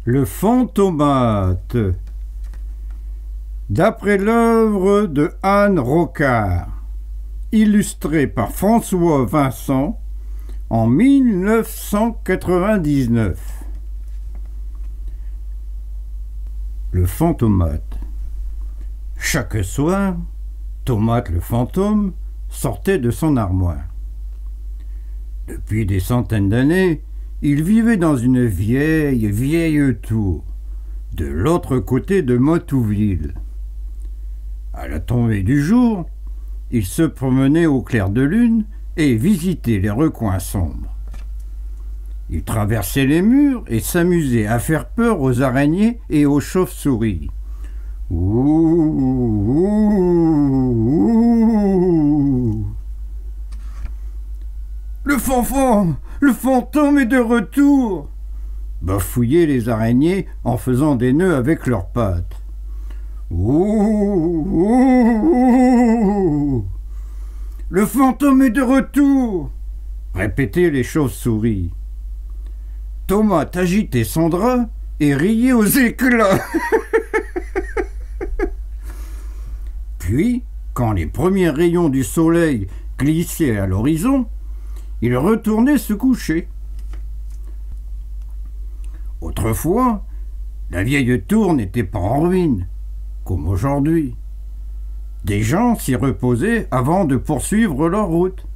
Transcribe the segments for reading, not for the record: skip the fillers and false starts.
Le fantomate. D'après l'œuvre de Anne Rocard, illustrée par François Vincent en 1999. Le fantomate. Chaque soir, Tomate le fantôme sortait de son armoire. Depuis des centaines d'années, il vivait dans une vieille tour, de l'autre côté de Motouville. À la tombée du jour, il se promenait au clair de lune et visitait les recoins sombres. Il traversait les murs et s'amusait à faire peur aux araignées et aux chauves-souris. Ouh, ouh, ouh. Le fantôme est de retour, bafouillaient les araignées en faisant des nœuds avec leurs pattes. Ouh, ouh, ouh. Le fantôme est de retour, répétaient les chauves-souris. Tomate agitait son drap et riait aux éclats. Puis, quand les premiers rayons du soleil glissaient à l'horizon, il retournait se coucher. Autrefois, la vieille tour n'était pas en ruine, comme aujourd'hui. Des gens s'y reposaient avant de poursuivre leur route.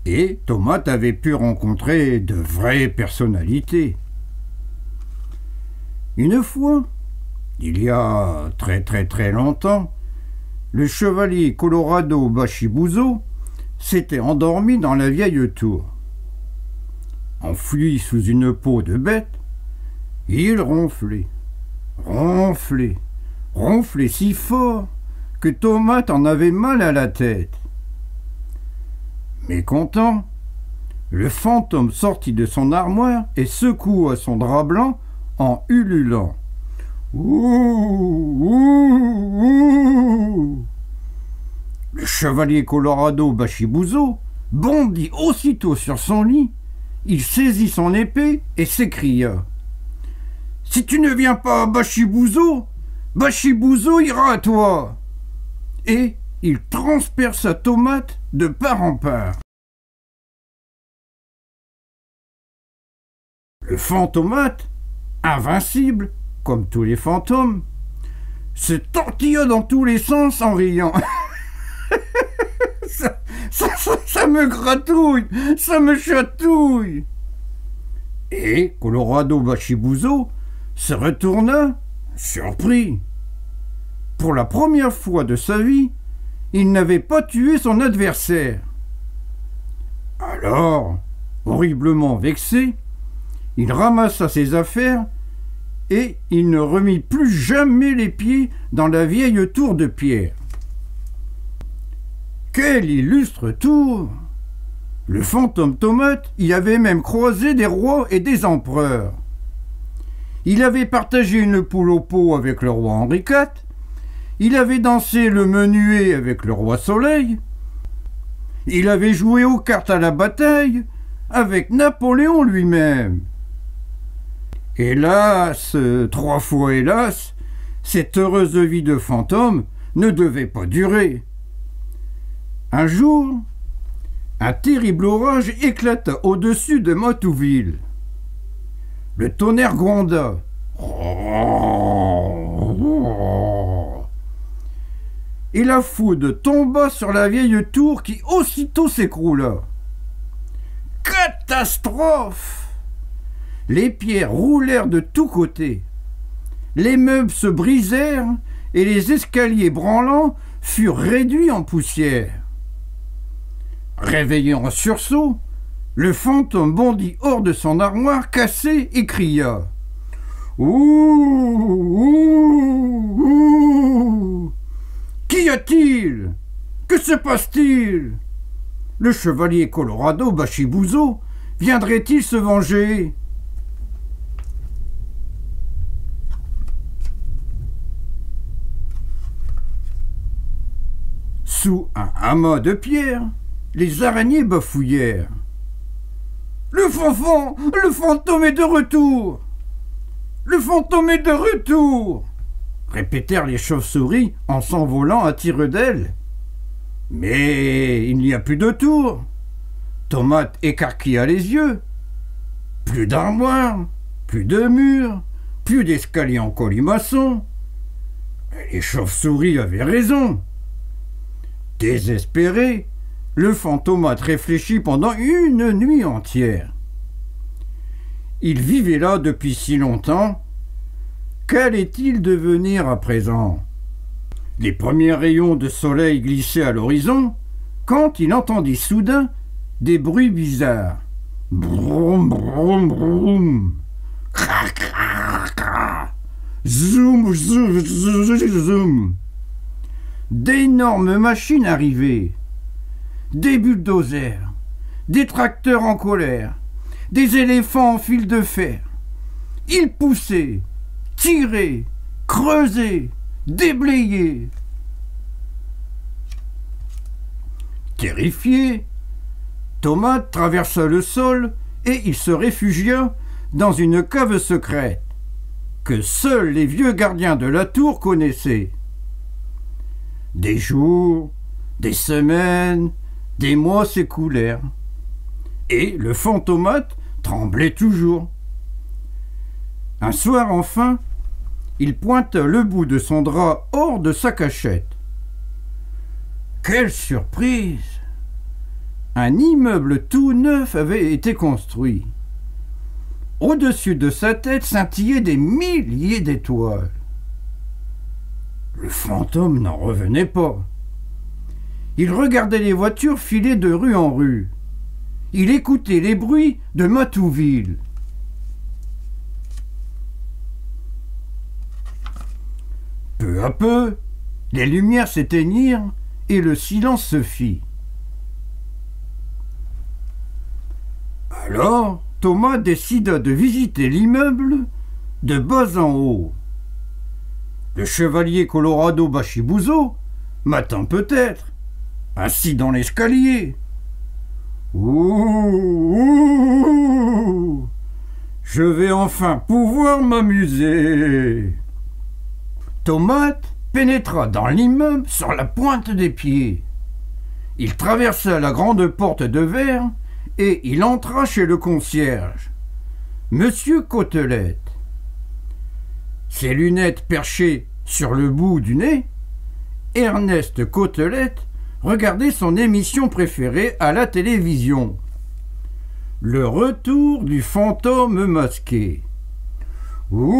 Et Tomate avait pu rencontrer de vraies personnalités. Une fois, il y a très longtemps, le chevalier Colorado Bachibouzo s'était endormi dans la vieille tour. Enfoui sous une peau de bête, il ronflait si fort que Tomate en avait mal à la tête. Mécontent, le fantôme sortit de son armoire et secoua son drap blanc en ululant. Ouh, ouh, ouh. Le chevalier Colorado Bachibouzo bondit aussitôt sur son lit, il saisit son épée et s'écria « Si tu ne viens pas à Bachibouzo, Bachibouzo ira à toi !» Et il transperça Tomate de part en part. Le fantomate, invincible, comme tous les fantômes, se tortilla dans tous les sens en riant. Ça me gratouille, ça me chatouille. Et Colorado Bachibouzo se retourna, surpris. Pour la première fois de sa vie, il n'avait pas tué son adversaire. Alors, horriblement vexé, il ramassa ses affaires et il ne remit plus jamais les pieds dans la vieille tour de pierre. Quelle illustre tour! Le fantôme Tomate y avait même croisé des rois et des empereurs. Il avait partagé une poule au pot avec le roi Henri IV, il avait dansé le menuet avec le roi Soleil, il avait joué aux cartes à la bataille avec Napoléon lui-même. Hélas, 3 fois hélas, cette heureuse vie de fantôme ne devait pas durer. Un jour, un terrible orage éclata au-dessus de Motouville. Le tonnerre gronda. Et la foudre tomba sur la vieille tour qui aussitôt s'écroula. Catastrophe! Les pierres roulèrent de tous côtés. Les meubles se brisèrent et les escaliers branlants furent réduits en poussière. Réveillé en sursaut, le fantôme bondit hors de son armoire cassée et cria « Ouh, ouh, ouh. Qu'y a-t-il? Que se passe-t-il? Le chevalier Colorado Bachibouzo viendrait-il se venger ?» Sous un amas de pierre, les araignées bafouillèrent. « Le fantôme est de retour !» Le fantôme est de retour !» répétèrent les chauves-souris en s'envolant à tire-d'aile. Mais il n'y a plus de tour. Tomate écarquilla les yeux. Plus d'armoire, plus de murs, plus d'escalier en colimaçon. Les chauves-souris avaient raison. Désespéré, le fantomate réfléchit pendant une nuit entière. Il vivait là depuis si longtemps. Qu'allait-il devenir à présent? Les premiers rayons de soleil glissaient à l'horizon quand il entendit soudain des bruits bizarres. Broum, broum, broum. Cra, cra, cra. Zoom, zoom, zoom, zoom. D'énormes machines arrivaient. Des bulldozers, des tracteurs en colère, des éléphants en fil de fer. Ils poussaient, tiraient, creusaient, déblayaient. Terrifié, Tomate traversa le sol et il se réfugia dans une cave secrète que seuls les vieux gardiens de la tour connaissaient. Des jours, des semaines, des mois s'écoulèrent et le fantomate tremblait toujours. Un soir enfin, il pointa le bout de son drap hors de sa cachette. Quelle surprise! Un immeuble tout neuf avait été construit. Au-dessus de sa tête scintillaient des milliers d'étoiles. Le fantôme n'en revenait pas. Il regardait les voitures filer de rue en rue. Il écoutait les bruits de Matouville. Peu à peu, les lumières s'éteignirent et le silence se fit. Alors, Thomas décida de visiter l'immeuble de bas en haut. Le chevalier Colorado Bachibouzo m'attend peut-être, assis dans l'escalier. Ouh, je vais enfin pouvoir m'amuser. Tomate pénétra dans l'immeuble sur la pointe des pieds. Il traversa la grande porte de verre et il entra chez le concierge, Monsieur Côtelette. Ses lunettes perchées sur le bout du nez, Ernest Côtelette regardait son émission préférée à la télévision. Le retour du fantôme masqué. Ouh,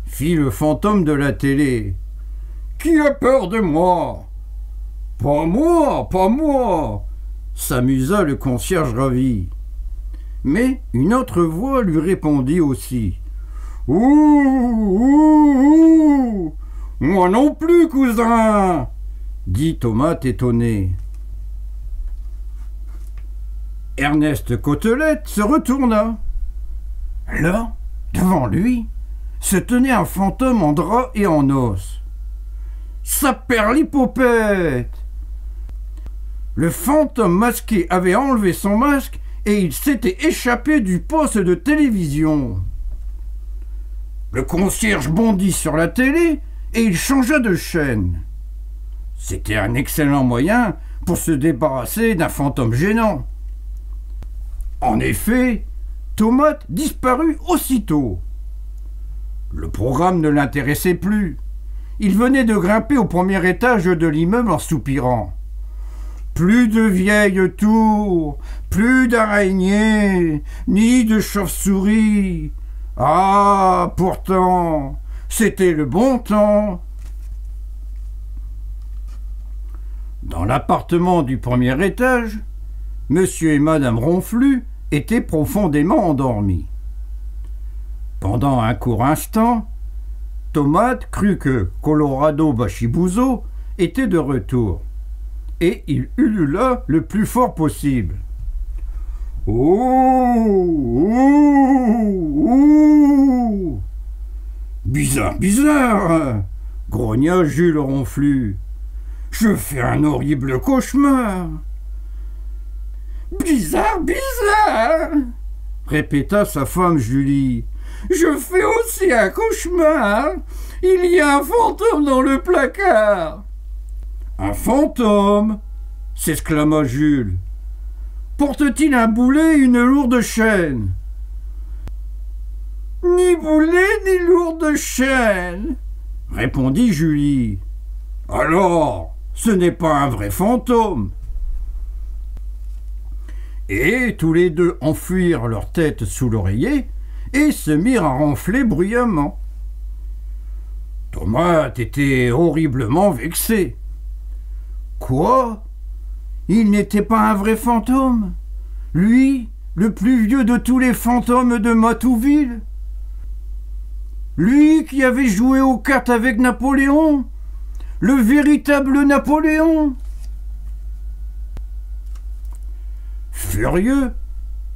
fit le fantôme de la télé. Qui a peur de moi? Pas moi, pas moi, s'amusa le concierge ravi. Mais une autre voix lui répondit aussi. Ouh, moi non plus, cousin, dit Tomate étonné. Ernest Côtelette se retourna. Là, devant lui, se tenait un fantôme en drap et en os. Saperlipopette! Le fantôme masqué avait enlevé son masque et il s'était échappé du poste de télévision. Le concierge bondit sur la télé et il changea de chaîne. C'était un excellent moyen pour se débarrasser d'un fantôme gênant. En effet, Tomate disparut aussitôt. Le programme ne l'intéressait plus. Il venait de grimper au premier étage de l'immeuble en soupirant. Plus de vieilles tours, plus d'araignées, ni de chauves-souris. Ah, pourtant, c'était le bon temps. Dans l'appartement du premier étage, Monsieur et Madame Ronflu étaient profondément endormis. Pendant un court instant, Tomate crut que Colorado Bachibouzo était de retour, et il ulula le plus fort possible. « Oh, oh, oh !»« Bizarre, bizarre !» grogna Jules Ronflu. « Je fais un horrible cauchemar !»« Bizarre, bizarre !» répéta sa femme Julie. Je fais aussi un cauchemar. Il y a un fantôme dans le placard. Un fantôme, s'exclama Jules. Porte-t-il un boulet et une lourde chaîne? Ni boulet ni lourde chaîne, répondit Julie. Alors, ce n'est pas un vrai fantôme. Et tous les deux enfuirent leur tête sous l'oreiller et se mirent à ronfler bruyamment. Tomate était horriblement vexé. Quoi? Il n'était pas un vrai fantôme? Lui, le plus vieux de tous les fantômes de Matouville? Lui qui avait joué aux cartes avec Napoléon? Le véritable Napoléon? Furieux,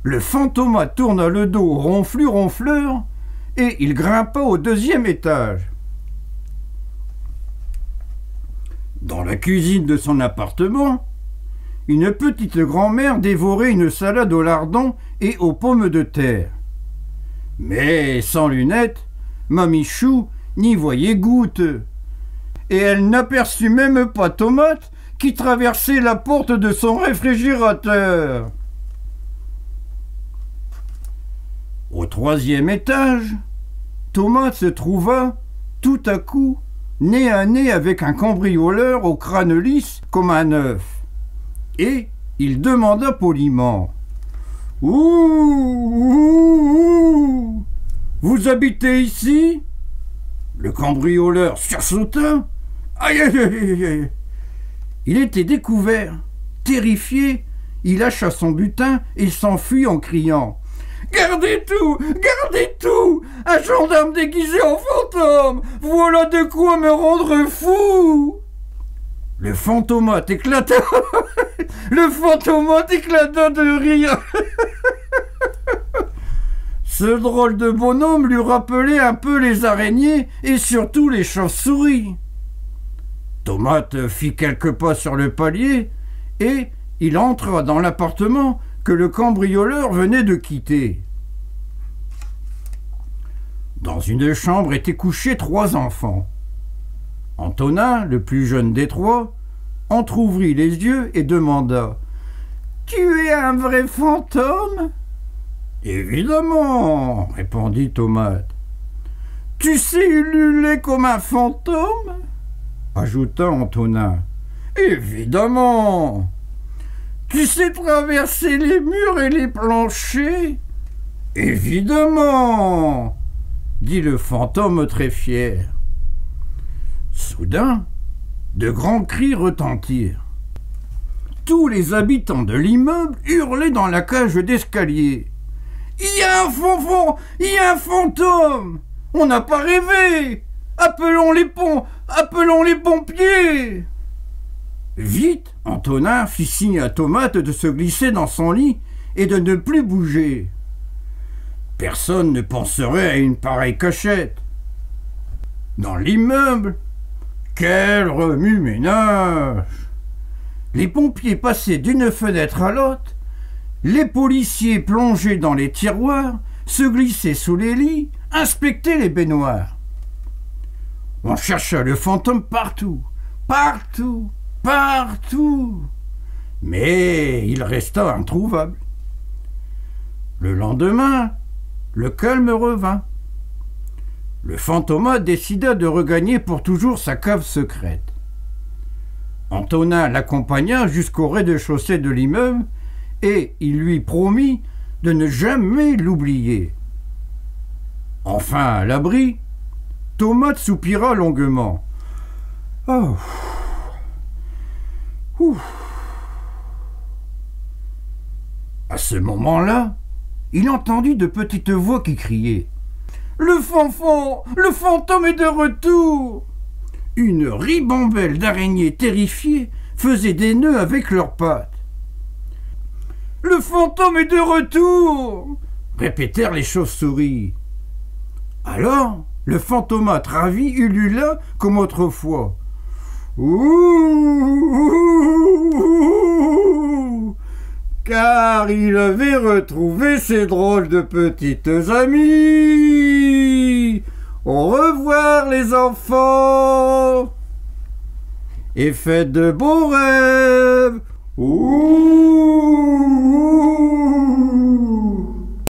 le fantomate tourna le dos au ronfleur et il grimpa au 2e étage. Dans la cuisine de son appartement, une petite grand-mère dévorait une salade au lardon et aux pommes de terre. Mais sans lunettes, Mamie Chou n'y voyait goutte. Et elle n'aperçut même pas Tomate qui traversait la porte de son réfrigérateur. Au 3e étage, Tomate se trouva, tout à coup, nez à nez avec un cambrioleur au crâne lisse comme un œuf. Et il demanda poliment « Ouh, vous habitez ici ?» Le cambrioleur sursauta. Aïe, aïe, aïe, aïe. Il était découvert. Terrifié, il lâcha son butin et s'enfuit en criant « Gardez tout! Gardez tout! Un gendarme déguisé en fantôme! Voilà de quoi me rendre fou !» Le fantomate éclata. Le fantomate éclata de rire. Ce drôle de bonhomme lui rappelait un peu les araignées et surtout les chauves-souris. Tomate fit quelques pas sur le palier et il entra dans l'appartement que le cambrioleur venait de quitter. Dans une chambre étaient couchés 3 enfants. Antonin, le plus jeune des 3, entr'ouvrit les yeux et demanda « Tu es un vrai fantôme ?» « Évidemment, répondit Tomate. « Tu sais ululer comme un fantôme ?» ajouta Antonin. « Évidemment. »« Tu sais traverser les murs et les planchers ?» ?»« Évidemment, » dit le fantôme très fier. Soudain, de grands cris retentirent. Tous les habitants de l'immeuble hurlaient dans la cage d'escalier. « Il y a un fantôme! Il y a un fantôme! On n'a pas rêvé! Appelons les pompiers !» Vite, Antonin fit signe à Tomate de se glisser dans son lit et de ne plus bouger. Personne ne penserait à une pareille cachette. Dans l'immeuble, quel remue-ménage! Les pompiers passaient d'une fenêtre à l'autre, les policiers plongeaient dans les tiroirs, se glissaient sous les lits, inspectaient les baignoires. On chercha le fantôme partout, partout, partout, mais il resta introuvable. Le lendemain, le calme revint. Le fantomate décida de regagner pour toujours sa cave secrète. Antonin l'accompagna jusqu'au rez-de-chaussée de l'immeuble et il lui promit de ne jamais l'oublier. Enfin à l'abri, Tomate soupira longuement. « Oh. Ouf. » À ce moment-là, il entendit de petites voix qui criaient « Le fantôme est de retour !» Une ribambelle d'araignées terrifiées faisaient des nœuds avec leurs pattes. « Le fantôme est de retour !» répétèrent les chauves-souris. Alors, le fantomate ravi ulula comme autrefois. « Ouh, ouh, ouh, car il avait retrouvé ses drôles de petites amies. Au revoir les enfants, et faites de beaux rêves. Ouh.